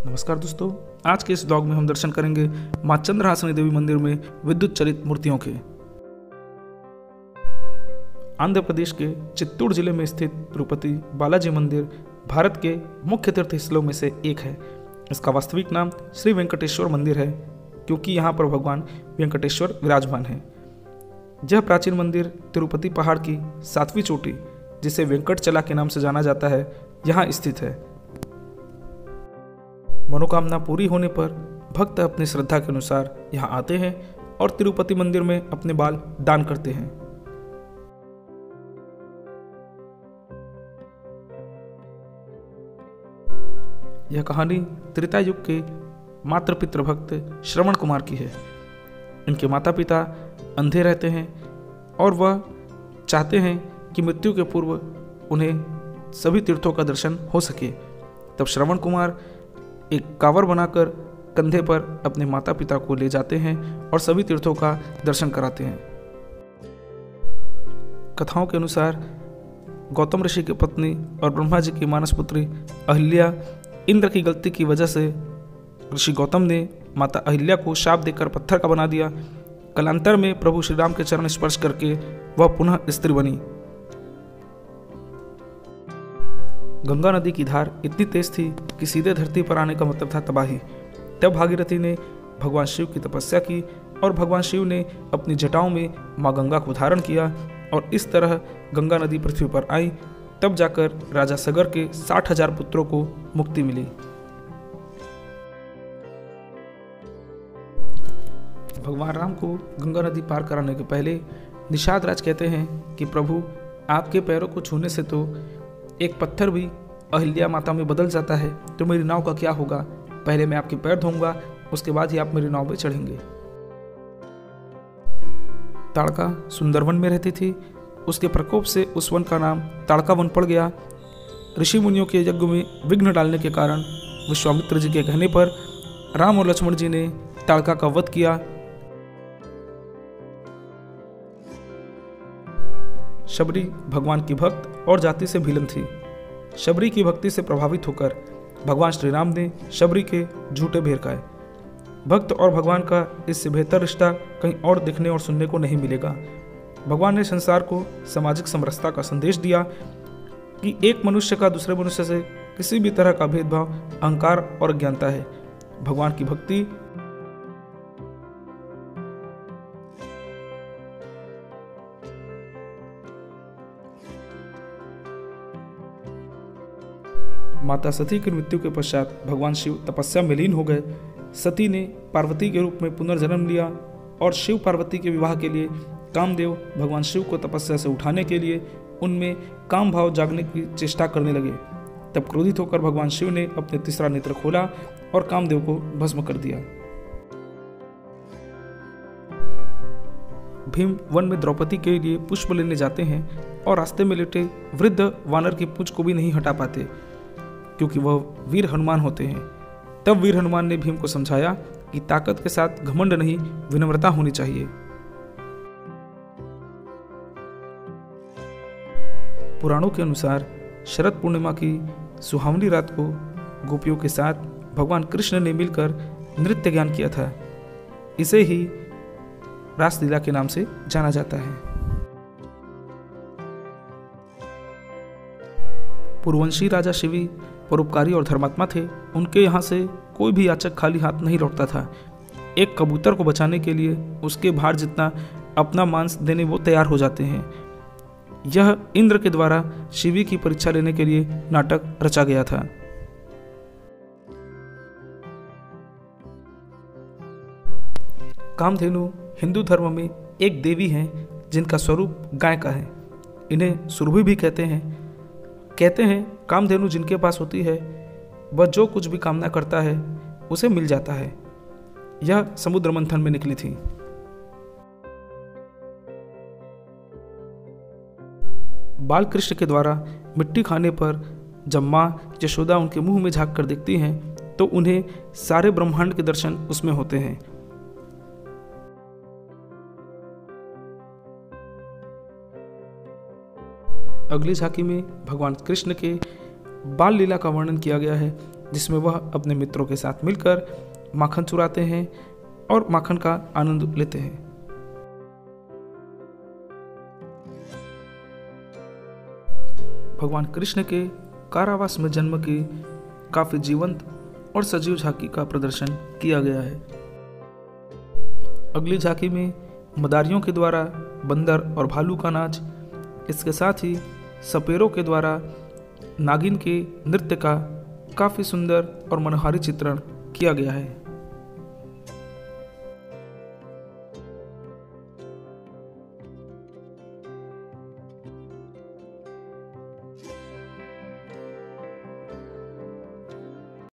नमस्कार दोस्तों, आज के इस ब्लॉग में हम दर्शन करेंगे मां चंद्रहासिनी देवी मंदिर में विद्युत चलित मूर्तियों के। आंध्र प्रदेश के चित्तूर जिले में स्थित तिरुपति बालाजी मंदिर भारत के मुख्य तीर्थ स्थलों में से एक है। इसका वास्तविक नाम श्री वेंकटेश्वर मंदिर है, क्योंकि यहाँ पर भगवान वेंकटेश्वर विराजमान है। यह प्राचीन मंदिर तिरुपति पहाड़ की 7वीं चोटी, जिसे वेंकटचला के नाम से जाना जाता है, यहाँ स्थित है। मनोकामना पूरी होने पर भक्त अपनी श्रद्धा के अनुसार यहाँ आते हैं और तिरुपति मंदिर में अपने बाल दान करते हैं। यह कहानी त्रेता युग के मातृ पितृ भक्त श्रवण कुमार की है। इनके माता पिता अंधे रहते हैं और वह चाहते हैं कि मृत्यु के पूर्व उन्हें सभी तीर्थों का दर्शन हो सके। तब श्रवण कुमार एक कांवर बनाकर कंधे पर अपने माता पिता को ले जाते हैं और सभी तीर्थों का दर्शन कराते हैं। कथाओं के अनुसार गौतम ऋषि की पत्नी और ब्रह्मा जी की मानस पुत्री अहिल्या इंद्र की गलती की वजह से ऋषि गौतम ने माता अहिल्या को शाप देकर पत्थर का बना दिया। कालांतर में प्रभु श्री राम के चरण स्पर्श करके वह पुनः स्त्री बनी। गंगा नदी की धार इतनी तेज थी कि सीधे धरती पर आने का मतलब था तबाही। तब भागीरथी ने भगवान शिव की तपस्या की और भगवान शिव ने अपनी जटाओं में मां गंगा को धारण किया और इस तरह गंगा नदी पृथ्वी पर आई। तब जाकर राजा सगर के 60,000 पुत्रों को मुक्ति मिली। भगवान राम को गंगा नदी पार कराने के पहले निषाद राज कहते हैं कि प्रभु, आपके पैरों को छूने से तो एक पत्थर भी अहिल्या माता में बदल जाता है, तो मेरी नाव का क्या होगा? पहले मैं आपके पैर धोऊंगा, उसके बाद ही आप मेरी नाव में चढ़ेंगे। ताड़का सुंदरवन में रहती थी। उसके प्रकोप से उस वन का नाम ताड़का वन पड़ गया। ऋषि मुनियों के यज्ञ में विघ्न डालने के कारण विश्वामित्र जी के कहने पर राम और लक्ष्मण जी ने ताड़का का वध किया। शबरी भगवान की भक्त और जाति से भिलन थी। शबरी की भक्ति से प्रभावित होकर भगवान श्री राम ने शबरी के झूठे भेरकाए। भक्त और भगवान का इससे बेहतर रिश्ता कहीं और देखने और सुनने को नहीं मिलेगा। भगवान ने संसार को सामाजिक समरसता का संदेश दिया कि एक मनुष्य का दूसरे मनुष्य से किसी भी तरह का भेदभाव अहंकार और अज्ञानता है। भगवान की भक्ति माता सती की मृत्यु के पश्चात भगवान शिव तपस्या में लीन हो गए। सती ने पार्वती के रूप में पुनर्जन्म लिया और शिव पार्वती के विवाह के लिए कामदेव भगवान शिव को तपस्या से उठाने के लिए उनमें काम भाव जागने की चेष्टा करने लगे। तब क्रोधित होकर भगवान शिव ने अपने तीसरा नेत्र खोला और कामदेव को भस्म कर दिया। भीम वन में द्रौपदी के लिए पुष्प लेने जाते हैं और रास्ते में लेटे वृद्ध वानर की पूंछ को भी नहीं हटा पाते, क्योंकि वह वीर हनुमान होते हैं। तब वीर हनुमान ने भीम को समझाया कि ताकत के साथ घमंड नहीं, विनम्रता होनी चाहिए। पुराणों के अनुसार शरद पूर्णिमा की सुहावनी रात को गोपियों के साथ भगवान कृष्ण ने मिलकर नृत्य ज्ञान किया था। इसे ही रासलीला के नाम से जाना जाता है। पूर्ववंशी राजा शिवी परोपकारी और धर्मात्मा थे। उनके यहाँ से कोई भी याचक खाली हाथ नहीं लौटता था। एक कबूतर को बचाने के लिए उसके भार जितना अपना मांस देने वो तैयार हो जाते हैं। यह इंद्र के द्वारा शिवी की परीक्षा लेने के लिए नाटक रचा गया था। कामधेनु हिंदू धर्म में एक देवी हैं जिनका स्वरूप गाय का है। इन्हें सुरभि भी कहते हैं कामधेनु जिनके पास होती है वह जो कुछ भी कामना करता है उसे मिल जाता है। यह समुद्र मंथन में निकली थी। बाल कृष्ण के द्वारा मिट्टी खाने पर जब मां यशोदा उनके मुंह में झांक कर देखती हैं तो उन्हें सारे ब्रह्मांड के दर्शन उसमें होते हैं। अगली झांकी में भगवान कृष्ण के बाल लीला का वर्णन किया गया है। जिसमें वह अपने मित्रों के साथ मिलकर माखन चुराते हैं और माखन का आनंद लेते हैं। भगवान कृष्ण के कारावास में जन्म की काफी जीवंत और सजीव झांकी का प्रदर्शन किया गया है। अगली झांकी में मदारियों के द्वारा बंदर और भालू का नाच, इसके साथ ही सपेरों के द्वारा नागिन के नृत्य का काफ़ी सुंदर और मनोहारी चित्रण किया गया है।